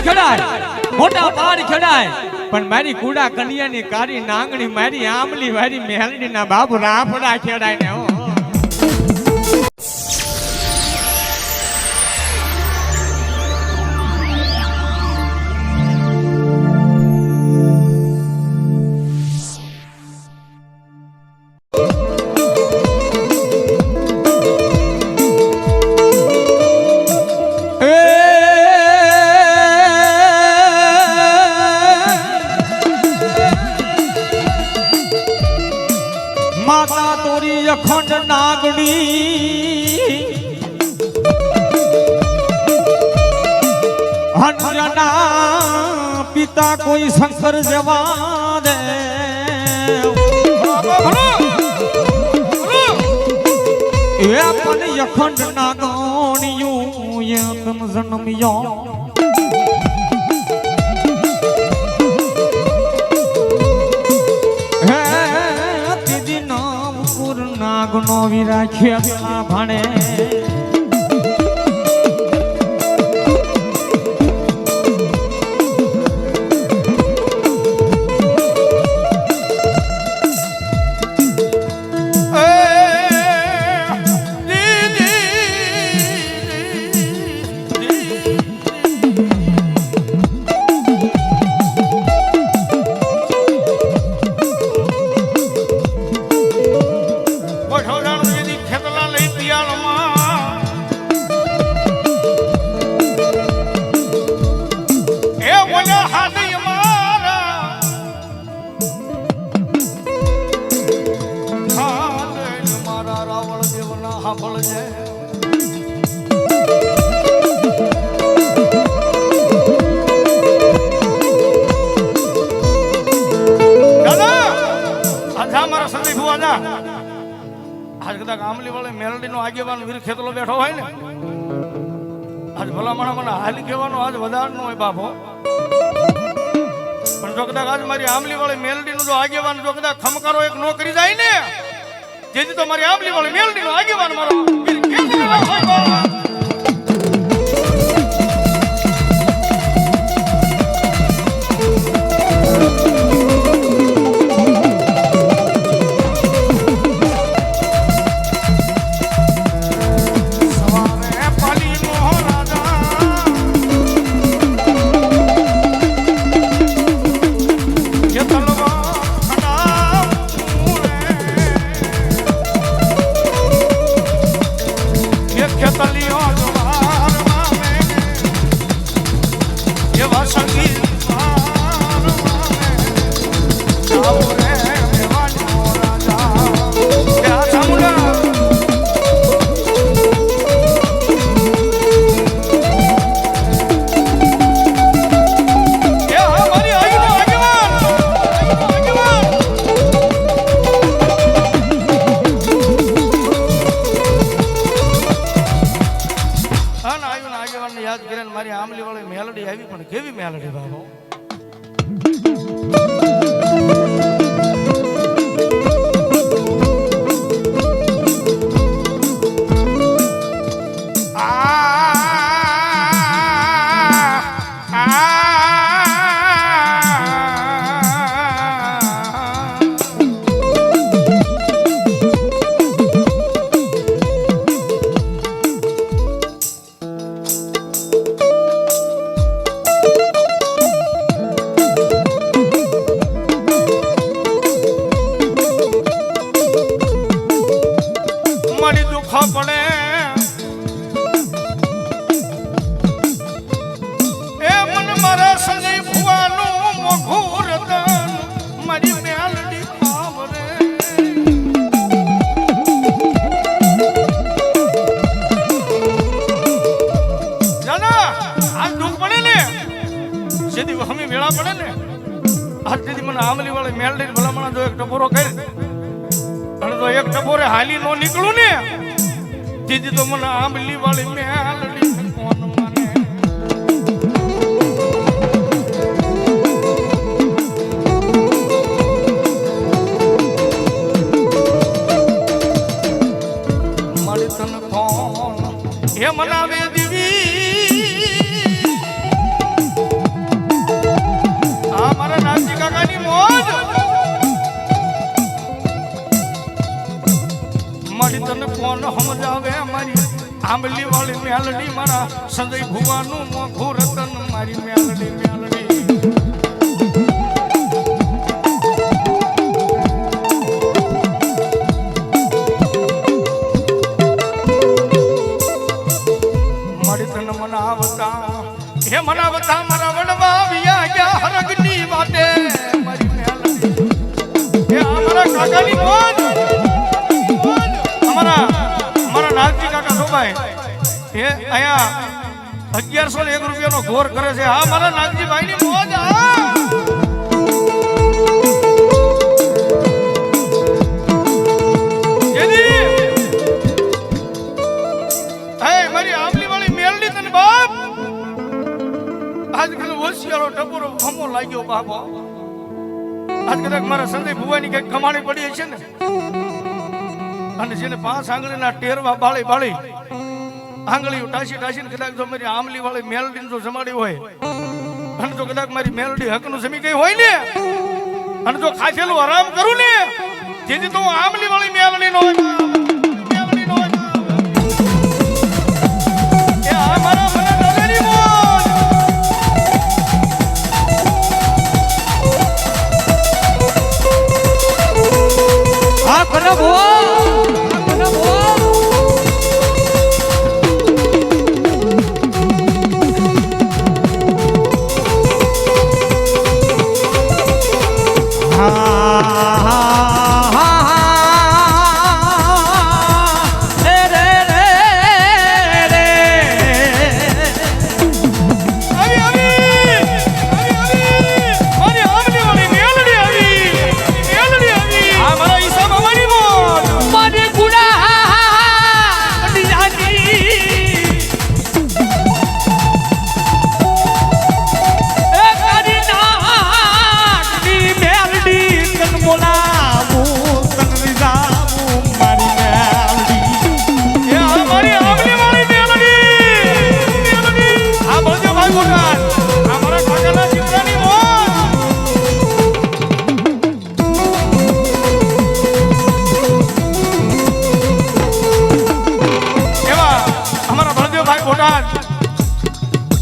ખેડાય મોટા પાડ ખેડાય પણ મારી કુડા કન્યાની કારી નાંગણી મારી આમલી મારી મેલડી ના બાપુ રાફડા ખેડાય ને હો માતા તોરી અખંડ નાગણી હંજના પિતા કોઈ શંકર જેવા દે એ પણ અખંડ નાગણીયું એકમ જન્મ્યો નાગનો વિરાખ્યા ભાણે આમલી વાળે મેલડી નો આગેવાન વીર ખેતલો બેઠો હોય ને આજ ભલા માણા મને હાલી કહેવાનો આજ વધાર નો હોય બાપો પણ જો કદાચ આજ મારી આમલી વાળે મેલડી નો જો આગેવાન જો કદાચ ખમકારો એક નો કરી જાય ને જેથી તો મારી આમલી વાળે મેલડી નો આગેવાન મારો વીર ખેતલો હોય મારી આમલી વાળી મેલડી આવી પણ કેવી મેલડી બાબો આમલી વાળી મેલડી ભલામણા જો એક ટપોરો કરી અને તો એક ટપોરે હાલી નો નીકળું ને દીદી તો મને આમલી વાળી મેલડી કોણ માને મારી તન કોણ હે મનાવે દીવી આંબલી વાળી મેલડી મારા સંજય ભુવાનું મોખું રતન મારી મેલડી મેલડી મારી તન મનાવતા હે મનાવતા મારા વડવા વિયા ગયા હરગની વાટે મારી મેલડી હે અમારા કાકાની કોણ અમારા નાગજી કાકા સોભાઈ એ અહીંયા 1101 રૂપિયાનો ઘોર કરે છે. હા મારા નાગજી ભાઈ ની મોજ. મારી આંબલી વાળી મેલડી તને બાપ આજકાલ હોશિયારો ટપોરો ભમો લાગ્યો બાપો. આજ કદાચ મારા સંજય ભુવાની કઈક કમાણી પડી છે ને અને જેને 5 આંગળીના ટેરવા બાળી બાળી આંગળીઓ ટાસી ટાસીને કદાચ જો મારી આંબલી વાળી મેલડી જો જમાડી હોય અને જો કદાચ મારી મેલડી હકનું જમી ગઈ હોય ને અને જો ખાધેલું આરામ કરું ને જેથી તો આંબલી વાળી મેલડી નો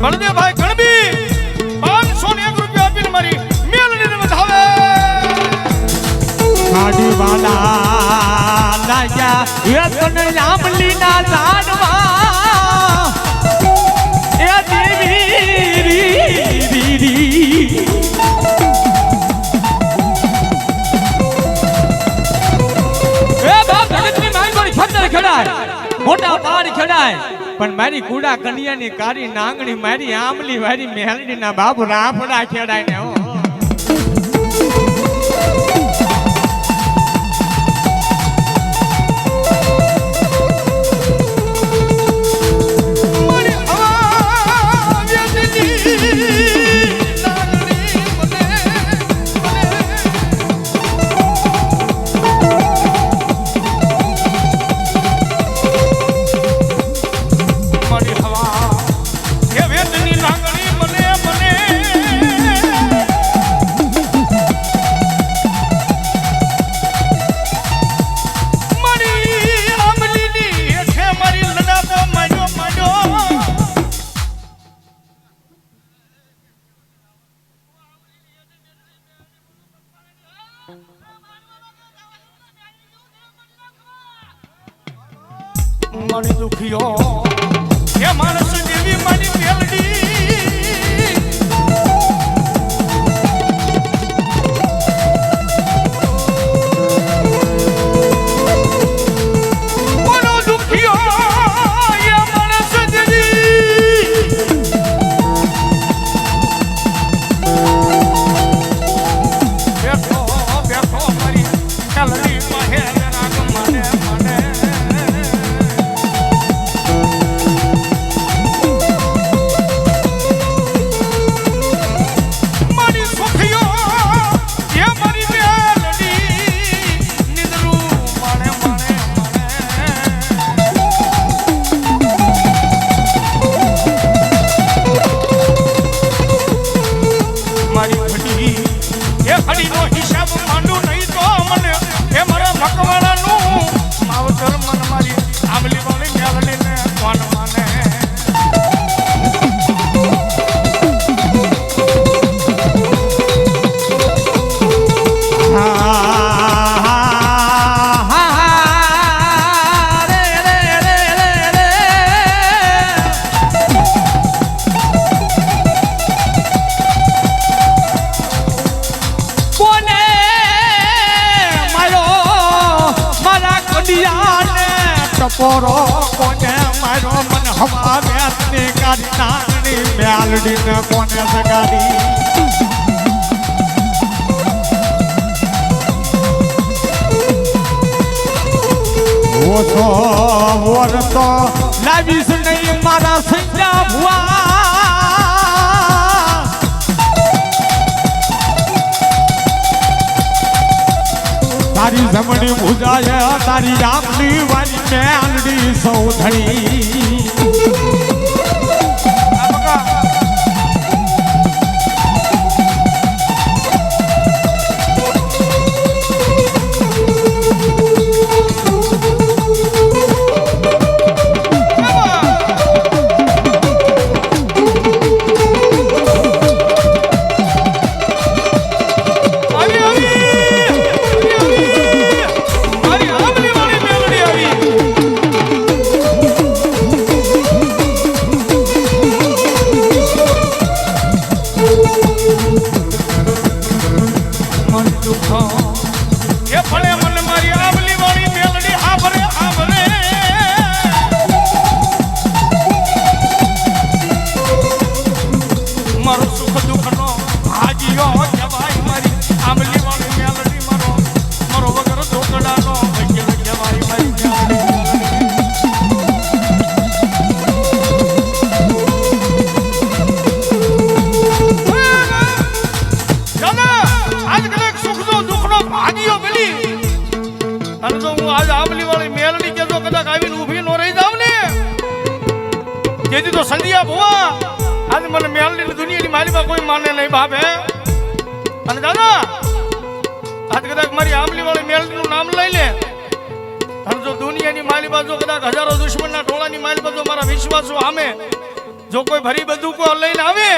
બળદેવભાઈ ગણબી 501 રૂપિયા આપીને મારી મેલડીને વધાવે. ગાડી વાલા લાગ્યા એ તને આંબલીના ઝાડમાં એ દેવી રી એ બાપ જગતની મારી મારી ખતર ખેડાય મોટા પાડ ખેડાય પણ મારી કુડા કન્યાની કારી નાંગણી મારી આંબલી વારી મેલડીના બાબુ રાફડા ખેડાય ને મારી દુખિયો હે માણસ જેવી મારી મેલડી મારો દુખિયો હે માણસ જેવી બેઠો બેઠો મારી મેલડી માહે રાગ મને મને ટપોરો કોને મારો મન હવા વેતની કાઢી નાગણી મેલડીને કોને સગાડી ઓછો વરતો લાવીશ નહીં મારા સંજા ભુવા તારી જમણી ભુજાએ તારી આમલી વાળી મેલડી સૌધણી જેથી તો સંધિયા ભુવા આજ મને મેલડી દુનિયાની માલિકા કોઈ માને નહીં બાપ હે અને દાદા આજ કદાચ મારી આમલી વાળી મેલડીનું નામ લઈ લે અને જો દુનિયાની માલિકા જો કદાચ હજારો દુશ્મનના ટોળાની માલિકા જો મારા વિશ્વાસો આમે જો કોઈ ભરી બંદૂકો લઈને આવે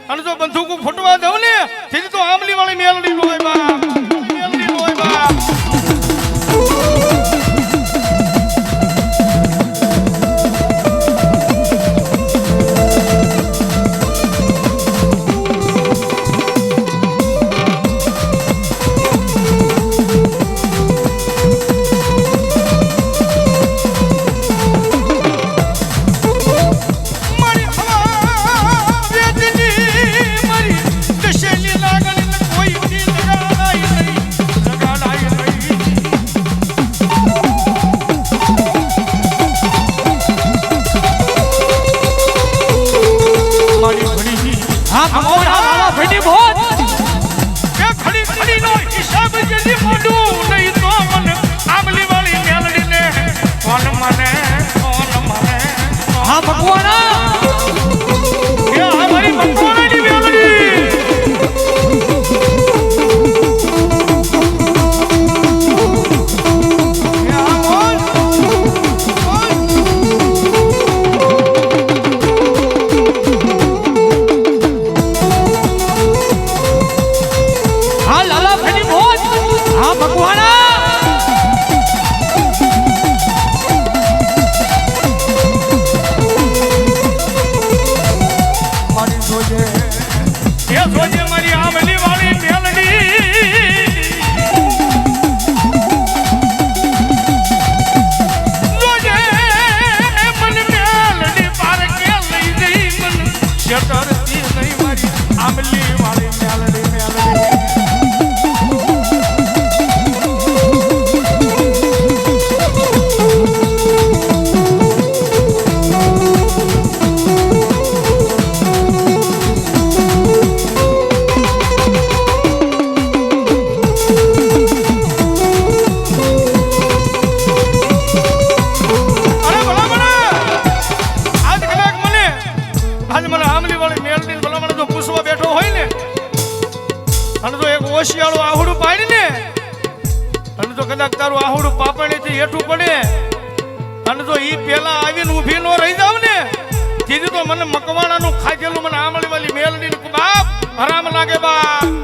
અને જો બંદૂકો ફૂટવા દઉં ને તેથી તો આમલી વાળી મેલડી હોય બાપ મેલડી હોય બાપ ઓશિયાળું આહુડું પાડીને અને જો કદાચ તારું આહુડું પાપણીથી હેઠું પડે અને જો ઈ પેલા આવીને ઊભી નો રહી જાવ ને તેથી તો મને મકવાણાનું ખાધેલું મને આમળી વાળી મેલડી બાપ હરામ લાગે બાપ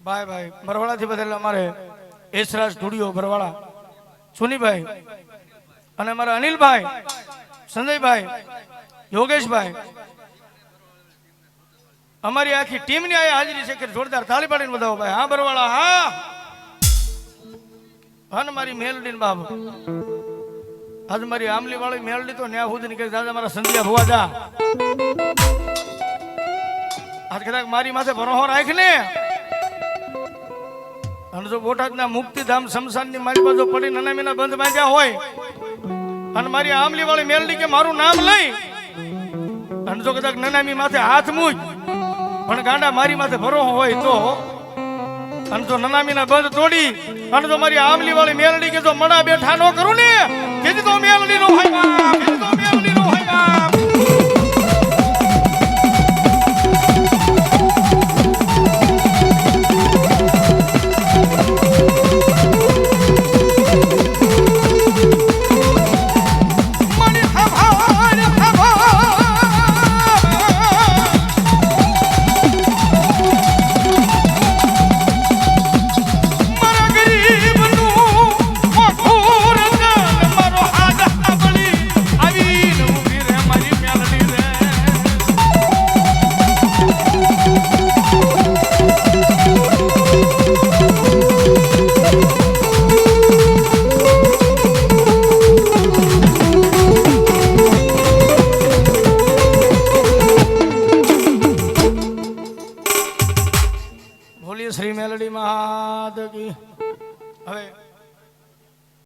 ભાઈ ભાઈ બરવાળાથી બદલેલા અમારે એસરાજ સ્ટુડિયો બરવાળા સુનીભાઈ અને અમારા અનિલભાઈ સંજયભાઈ યોગેશભાઈ અમારી આખી ટીમની આ હાજરી છે કે જોરદાર તાળી પાડીને વધાવો ભાઈ. હા બરવાળા હા હા ને મારી મેલડી ને બાબુ આજ મારી આમલી વાળી મેલડી તો ન્યા સુધી નીકળી દાદા મારા સંધ્યા ભુવા જા આજ કદાચ મારી માથે ભરોહો રાખ ને અને જો બોટાદના મુક્તિધામ શમશાનની મારી બાજુ પડી નનામીના બંધ બાંધ્યા હોય અને મારી આમલી વાળી મેલડી કે મારું નામ લઈ અને જો કદાચ નનામી માથે હાથ મૂજ પણ ગાંડા મારી માથે ભરોહો હોય તો અને જો નનામીના બંધ તોડી અને જો મારી આમલી વાળી મેલડી કે જો મણા બેઠા ન કરું ને કેજી તો મેલડી નો હોય બાપ, કેજી તો મેલડી નો હોય બાપ. બોલીએ શ્રી મેલડી મહાદેવ કી. હવે